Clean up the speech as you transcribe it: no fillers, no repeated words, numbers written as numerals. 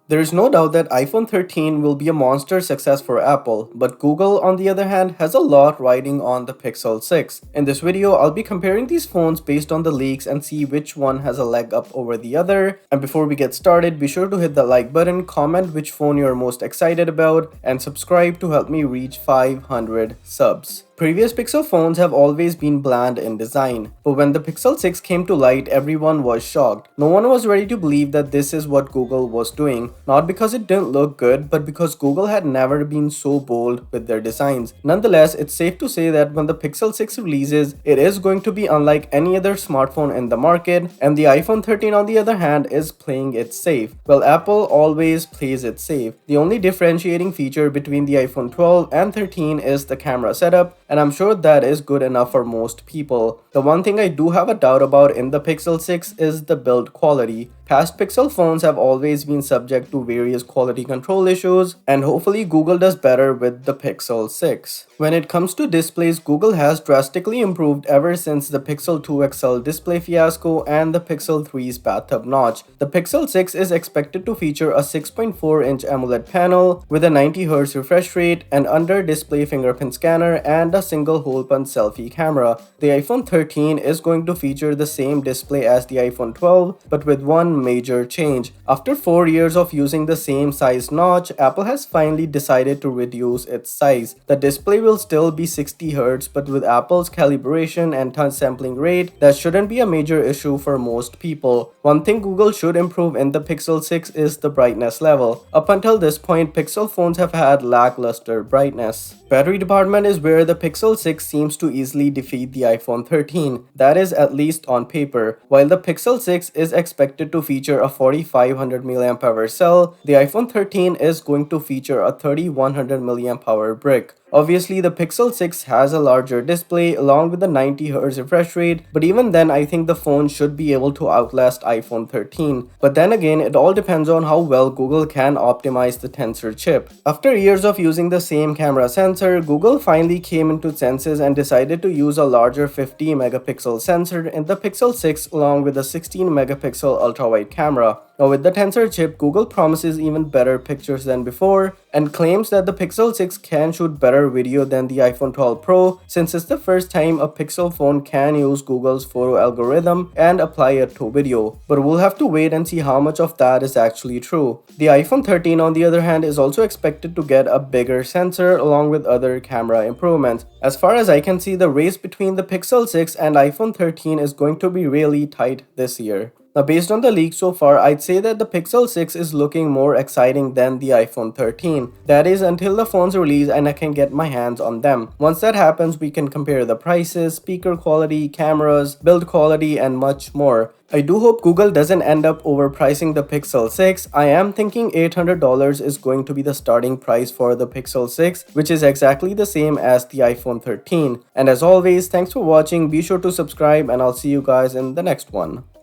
There is no doubt that iPhone 13 will be a monster success for Apple, but Google, on the other hand, has a lot riding on the Pixel 6. In this video, I'll be comparing these phones based on the leaks and see which one has a leg up over the other. And before we get started, be sure to hit the like button, comment which phone you're most excited about, and subscribe to help me reach 500 subs. Previous Pixel phones have always been bland in design, but when the Pixel 6 came to light, everyone was shocked. No one was ready to believe that this is what Google was doing, not because it didn't look good, but because Google had never been so bold with their designs. Nonetheless, it's safe to say that when the Pixel 6 releases, it is going to be unlike any other smartphone in the market, and the iPhone 13 on the other hand is playing it safe. Well, Apple always plays it safe. The only differentiating feature between the iPhone 12 and 13 is the camera setup, and I'm sure that is good enough for most people. The one thing I do have a doubt about in the Pixel 6 is the build quality. Past Pixel phones have always been subject to various quality control issues, and hopefully Google does better with the Pixel 6. When it comes to displays, Google has drastically improved ever since the Pixel 2 XL display fiasco and the Pixel 3's bathtub notch. The Pixel 6 is expected to feature a 6.4-inch AMOLED panel with a 90Hz refresh rate, an under-display fingerprint scanner, and a single hole punch selfie camera. The iPhone 13 is going to feature the same display as the iPhone 12, but with one major change. After 4 years of using the same size notch, Apple has finally decided to reduce its size. The display will still be 60Hz, but with Apple's calibration and touch sampling rate, that shouldn't be a major issue for most people. One thing Google should improve in the Pixel 6 is the brightness level. Up until this point, Pixel phones have had lackluster brightness. Battery department is where the Pixel 6 seems to easily defeat the iPhone 13. That is at least on paper. While the Pixel 6 is expected to feature a 4500 mAh cell, the iPhone 13 is going to feature a 3100 mAh brick. Obviously, the Pixel 6 has a larger display along with the 90Hz refresh rate, but even then I think the phone should be able to outlast iPhone 13. But then again, it all depends on how well Google can optimize the Tensor chip. After years of using the same camera sensor, Google finally came into its senses and decided to use a larger 50 megapixel sensor in the Pixel 6 along with a 16 megapixel ultrawide camera. Now with the Tensor chip, Google promises even better pictures than before and claims that the Pixel 6 can shoot better video than the iPhone 12 Pro, since it's the first time a Pixel phone can use Google's photo algorithm and apply it to video. But we'll have to wait and see how much of that is actually true. The iPhone 13 on the other hand is also expected to get a bigger sensor along with other camera improvements. As far as I can see, the race between the Pixel 6 and iPhone 13 is going to be really tight this year. Now based on the leaks so far, I'd say that the Pixel 6 is looking more exciting than the iPhone 13. That is until the phone's release and I can get my hands on them. Once that happens, we can compare the prices, speaker quality, cameras, build quality, and much more. I do hope Google doesn't end up overpricing the Pixel 6. I am thinking $800 is going to be the starting price for the Pixel 6, which is exactly the same as the iPhone 13. And as always, thanks for watching. Be sure to subscribe and I'll see you guys in the next one.